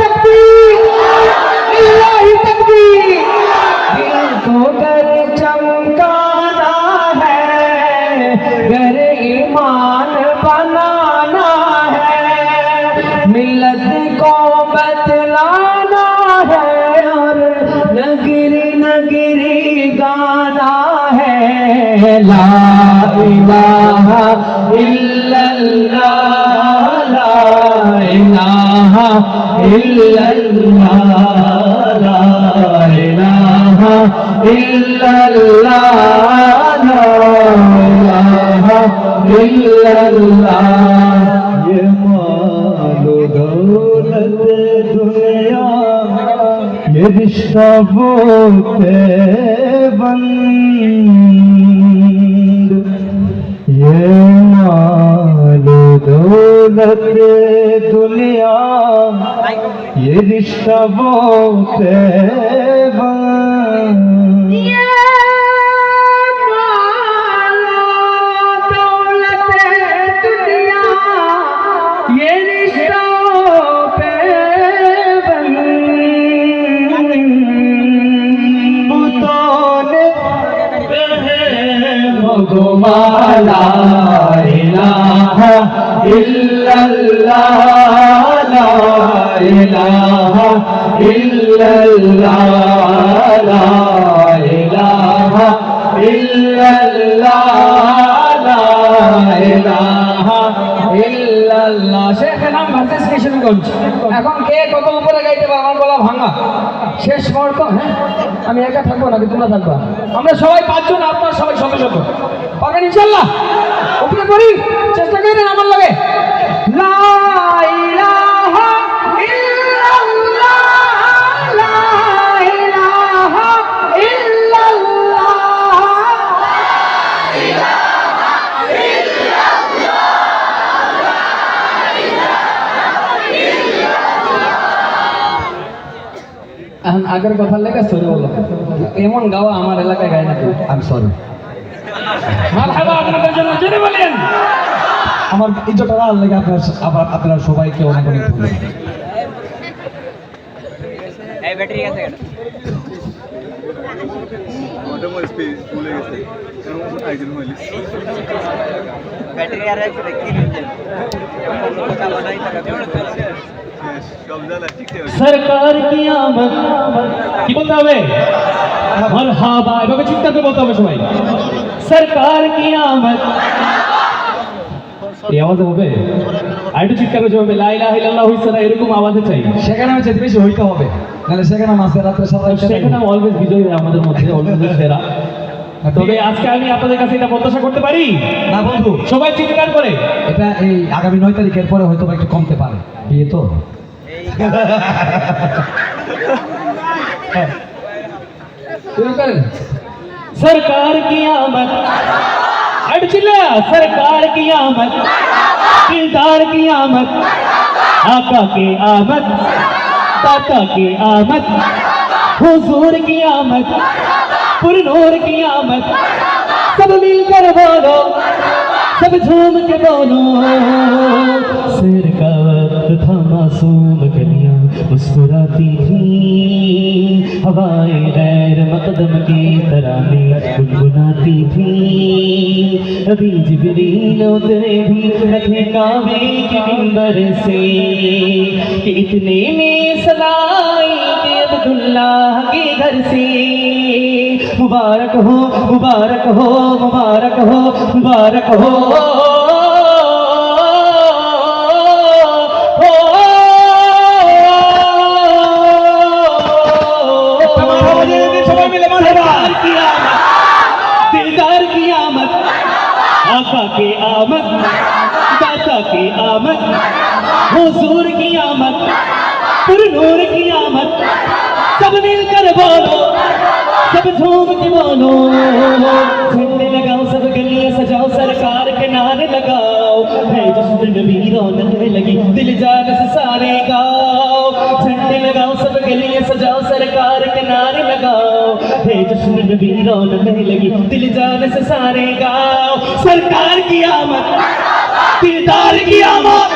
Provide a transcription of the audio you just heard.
तकबीर, लिल्लाहि तकबीर। दिल को घर चमकाना है, घर ईमान बनाना है, मिल्लत को बतलाना है और नगरी नगरी गाना है। ला इलाहा इल्लल्लाह, ला इलाहा इल्लल्लाह, ला इलाहा इल्लल्लाह, ला इलाहा इल्लल्लाह। ये मालो दौलत दुनिया, ये रिश्ता बोते बंद, ये मालो दौलत दुनिया, ये रिश्ता बोते बंद। ला इलाहा इल्लल्लाह, ला इलाहा इल्लल्लाह, ला इलाहा इल्लल्लाह, ला इलाहा इल्लल्लाহ। শেখ নাম ভারতেশ কিশোরগঞ্জ। এখন কে কত উপরে গাইতে পারে? আমার গলা ভাঙা, শেষ মুহূর্ত। হ্যাঁ, আমি একা থাকবো নাকি তোমরা থাকবা? আমরা সবাই পাঁচজন, আপনারা সবাই শত শত পাবেন ইনশাআল্লাহ। উপরে পড়ি, চেষ্টা করেন আমার লাগে। লা ইলাহা ইল্লাল্লাহ, লা ইলাহা ইল্লাল্লাহ, লা ইলাহা ইল্লাল্লাহ, লা ইলাহা ইল্লাল্লাহ। এখন আগের কথা লেগে সরি বলো, এমন গাওয়া আমার এলাকায় গায় না। আমি সরি। মারহাবা আপনাদের জন্য জেনে বলেন। আমার ইজ্জত আর লাগে আপনারা সবাইকে অনেক অনেক ধন্যবাদ। এই ব্যাটারি আছে এটা মোটামুটি স্পেস ভুলে গেছে আইজন হইলি ব্যাটারি আর আছে কি দিন কথা বানাই টাকা সব জানা ঠিক আছে। সরকার কি আমত কি বলতে হবে? মারহাবা, এভাবে চিৎকার করে বলতে হবে সবাই। সরকার কি আমত, এই আওয়াজে হবে? আর একটু চিৎকার করে হবে লা ইলাহা ইল্লাল্লাহ হইছে না, এরকম আওয়াজে চাই। সেখানে আমি যেতে বেশি হইতে হবে, নাহলে সেখানে মাসে রাত্রে সবাই সেখানে অলওয়েজ বিজয় আমাদের মধ্যে অলওয়েজ সেরা। তবে আজকে আমি আপনাদের কাছে এটা প্রত্যাশা করতে পারি না বন্ধু, সবাই চিৎকার করে। এটা এই আগামী 9 তারিখের পরে হয়তো একটু কমতে পারে, বিয়ে তো। सरकार की आमद, अड़ चिल्ला सरकार की आमद, किरदार की आमद, आका की आमद, दाता की आमद, हुजूर की आमद, पुरनूर की आमद। सब मिलकर बोलो, सब झूम के बोलो। सिर का वक्त था, मासूम कलियां मुस्कुराती थी, हवाएं गैर मकदम की तराने गुनगुनाती थी। अभी जिब्रील उतरे भी थे काबे के मिंबर से, कि इतने में सदाई के अब्दुल्लाह के घर से। मुबारक हो, मुबारक हो, मुबारक हो, मुबारक हो। दिलदार की आमद, आका की आमद, दाता की आमद, हुजूर की आमद, पुरनूर की आमद। सब मिलकर बोलो, सब झूम के बोलो। झंडे लगाओ, सब गलियां सजाओ, सरकार के नारे लगाओ। है जश्न नबी रौनक में लगी, दिल जान से सारे गाओ। झंडे लगाओ, सब गलियां सजाओ, सरकार के नारे लगाओ। है जश्न नबी रौनक में लगी, दिल जान से सारे गाओ। सरकार की आमद, दिलदार की आमद।